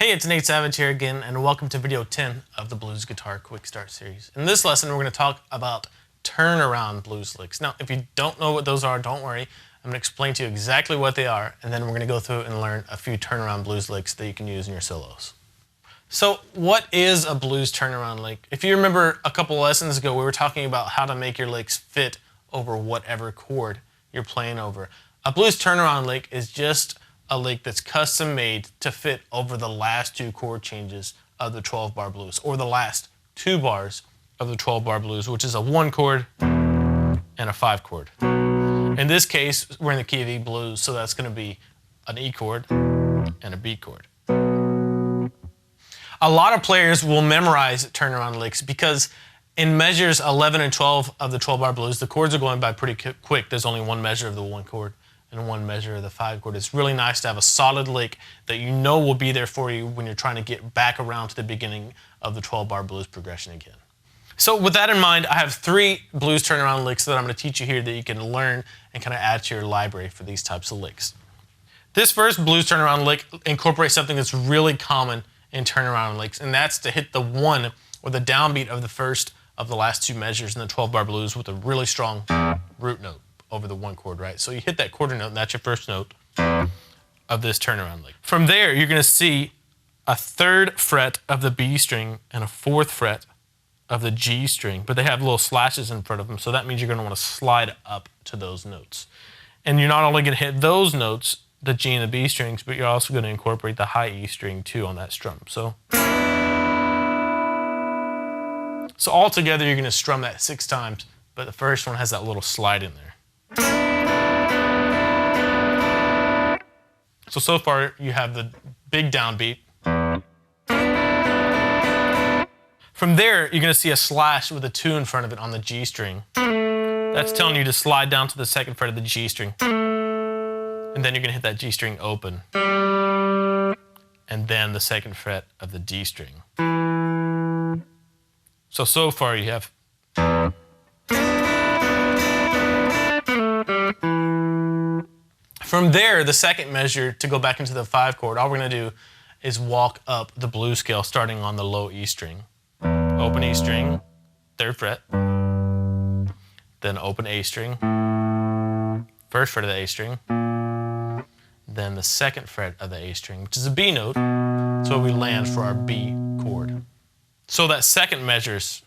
Hey, it's Nate Savage here again, and welcome to video 10 of the Blues Guitar Quick Start series. In this lesson, we're going to talk about turnaround blues licks. Now, if you don't know what those are, don't worry. I'm going to explain to you exactly what they are, and then we're going to go through and learn a few turnaround blues licks that you can use in your solos. So, what is a blues turnaround lick? If you remember a couple lessons ago, we were talking about how to make your licks fit over whatever chord you're playing over. A blues turnaround lick is just a lick that's custom made to fit over the last two chord changes of the 12-bar blues, or the last two bars of the 12-bar blues, which is a 1 chord and a 5 chord. In this case, we're in the key of E blues, so that's going to be an E chord and a B chord. A lot of players will memorize turnaround licks because in measures 11 and 12 of the 12-bar blues, the chords are going by pretty quick. There's only one measure of the 1 chord and one measure of the 5 chord. It's really nice to have a solid lick that you know will be there for you when you're trying to get back around to the beginning of the 12-bar blues progression again. So with that in mind, I have 3 blues turnaround licks that I'm going to teach you here that you can learn and kind of add to your library for these types of licks. This first blues turnaround lick incorporates something that's really common in turnaround licks, and that's to hit the 1 or the downbeat of the first of the last 2 measures in the 12-bar blues with a really strong root note over the 1 chord, right? So you hit that quarter note, and that's your first note of this turnaround lick. From there, you're going to see a 3rd fret of the B string and a 4th fret of the G string, but they have little slashes in front of them, so that means you're going to want to slide up to those notes. And you're not only going to hit those notes, the G and the B strings, but you're also going to incorporate the high E string too on that strum. So all together, you're going to strum that 6 times, but the first one has that little slide in there. So far you have the big downbeat. From there, you're going to see a slash with a 2 in front of it on the G string. That's telling you to slide down to the 2nd fret of the G string. And then you're going to hit that G string open. And then the 2nd fret of the D string. So far you have. From there, the 2nd measure, to go back into the 5 chord, all we're going to do is walk up the blues scale starting on the low E string. Open E string, 3rd fret, then open A string, 1st fret of the A string, then the 2nd fret of the A string, which is a B note, so we land for our B chord. So that 2nd measure's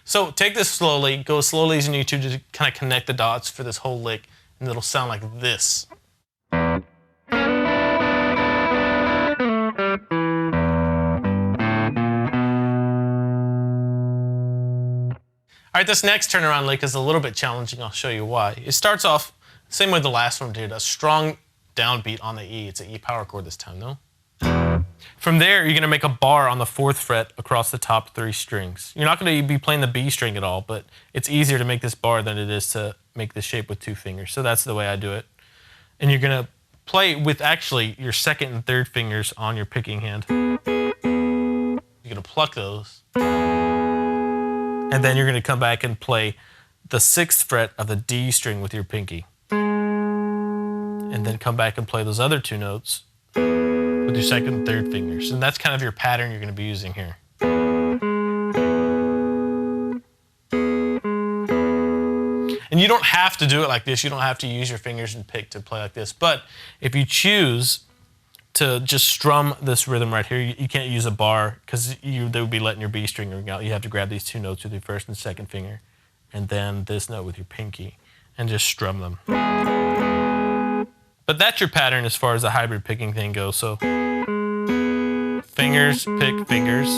So take this slowly, go as slowly as you need to kind of connect the dots for this whole lick, and it'll sound like this. All right, this next turnaround lick is a little bit challenging. I'll show you why. It starts off the same way the last one did, a strong downbeat on the E. It's an E power chord this time, though. From there, you're going to make a bar on the 4th fret across the top 3 strings. You're not going to be playing the B string at all, but it's easier to make this bar than it is to make this shape with 2 fingers. So that's the way I do it. And you're going to play with actually your 2nd and 3rd fingers on your picking hand. You're going to pluck those. And then you're going to come back and play the 6th fret of the D string with your pinky. And then come back and play those other 2 notes with your 2nd and 3rd fingers. And that's kind of your pattern you're going to be using here. And you don't have to do it like this. You don't have to use your fingers and pick to play like this. But if you choose to just strum this rhythm right here, you can't use a bar because they would be letting your B string ring out. You have to grab these 2 notes with your 1st and 2nd finger, and then this note with your pinky, and just strum them. But that's your pattern as far as the hybrid picking thing goes. So fingers, pick, fingers.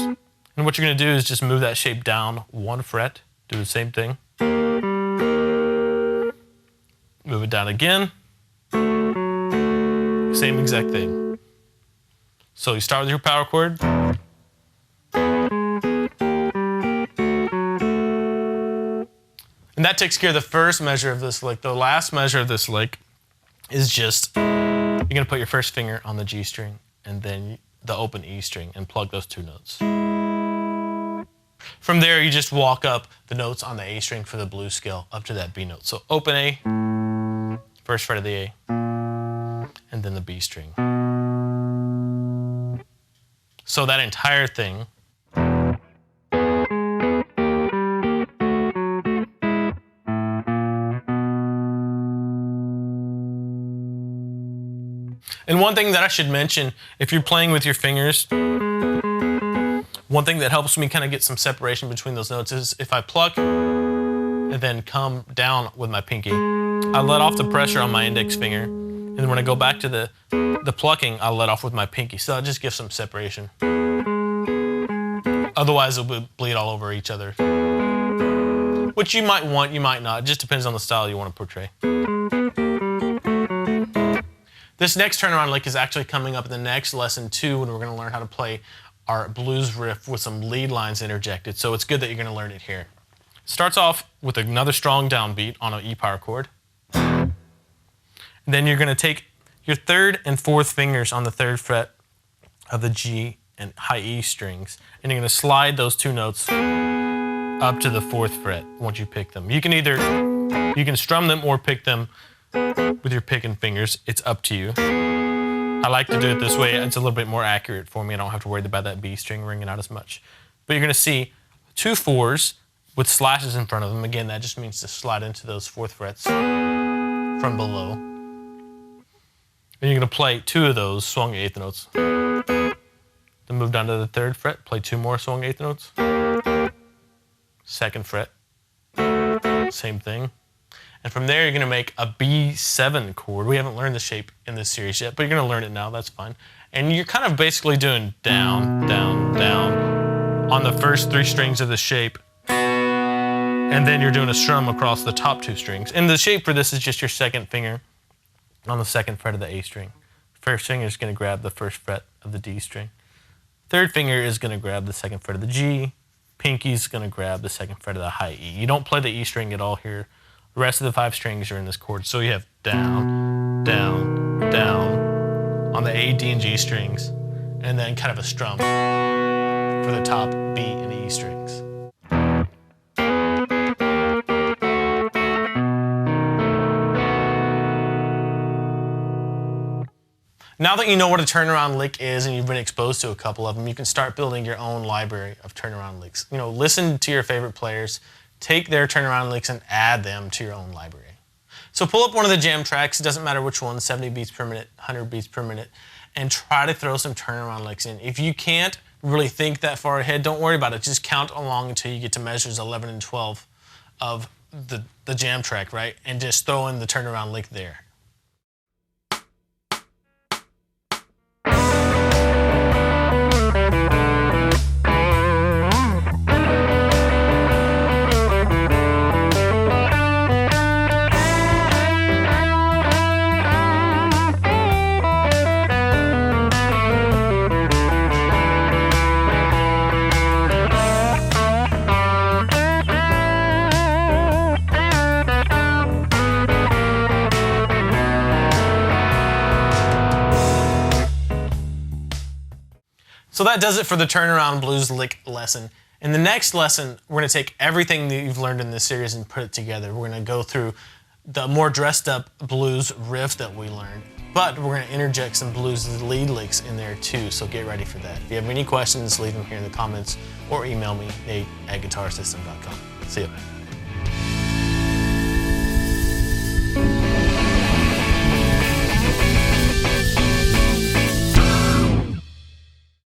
And what you're going to do is just move that shape down 1 fret. Do the same thing. Move it down again. Same exact thing. So you start with your power chord. And that takes care of the first measure of this lick. The last measure of this lick is just, you're going to put your 1st finger on the G string and then the open E string and plug those 2 notes. From there, you just walk up the notes on the A string for the blues scale up to that B note. So open A, first fret of the A, and then the B string. So that entire thing. And one thing that I should mention, if you're playing with your fingers, one thing that helps me kind of get some separation between those notes is if I pluck and then come down with my pinky, I let off the pressure on my index finger, and then when I go back to the plucking, I'll let off with my pinky. So that just gives some separation. Otherwise, it will bleed all over each other. Which you might want, you might not. It just depends on the style you want to portray. This next turnaround lick is actually coming up in the next lesson too, when we're going to learn how to play our blues riff with some lead lines interjected. So it's good that you're going to learn it here. It starts off with another strong downbeat on an E power chord. And then you're going to take your third and fourth fingers on the third fret of the G and high E strings, and you're going to slide those two notes up to the fourth fret once you pick them. You can strum them or pick them with your picking fingers. It's up to you. I like to do it this way. It's a little bit more accurate for me. I don't have to worry about that B string ringing out as much. But you're going to see two fours with slashes in front of them. Again, that just means to slide into those fourth frets from below. And you're going to play two of those swung eighth notes. Then move down to the third fret, play two more swung eighth notes. Second fret, same thing. And from there, you're going to make a B7 chord. We haven't learned the shape in this series yet, but you're going to learn it now. That's fine. And you're kind of basically doing down, down, down on the first three strings of the shape. And then you're doing a strum across the top two strings. And the shape for this is just your second finger on the second fret of the A string. First finger is going to grab the first fret of the D string. Third finger is going to grab the second fret of the G. Pinky's going to grab the second fret of the high E. You don't play the E string at all here. The rest of the five strings are in this chord. So you have down, down, down on the A, D, and G strings, and then kind of a strum for the top B and E strings. Now that you know what a turnaround lick is and you've been exposed to a couple of them, you can start building your own library of turnaround licks. You know, listen to your favorite players, take their turnaround licks and add them to your own library. So pull up one of the jam tracks, it doesn't matter which one, 70 beats per minute, 100 beats per minute, and try to throw some turnaround licks in. If you can't really think that far ahead, don't worry about it. Just count along until you get to measures 11 and 12 of the jam track, right? And just throw in the turnaround lick there. So that does it for the turnaround blues lick lesson. In the next lesson, we're going to take everything that you've learned in this series and put it together. We're going to go through the more dressed up blues riff that we learned, but we're going to interject some blues lead licks in there too, so get ready for that. If you have any questions, leave them here in the comments or email me, Nate@guitarsystem.com. See you.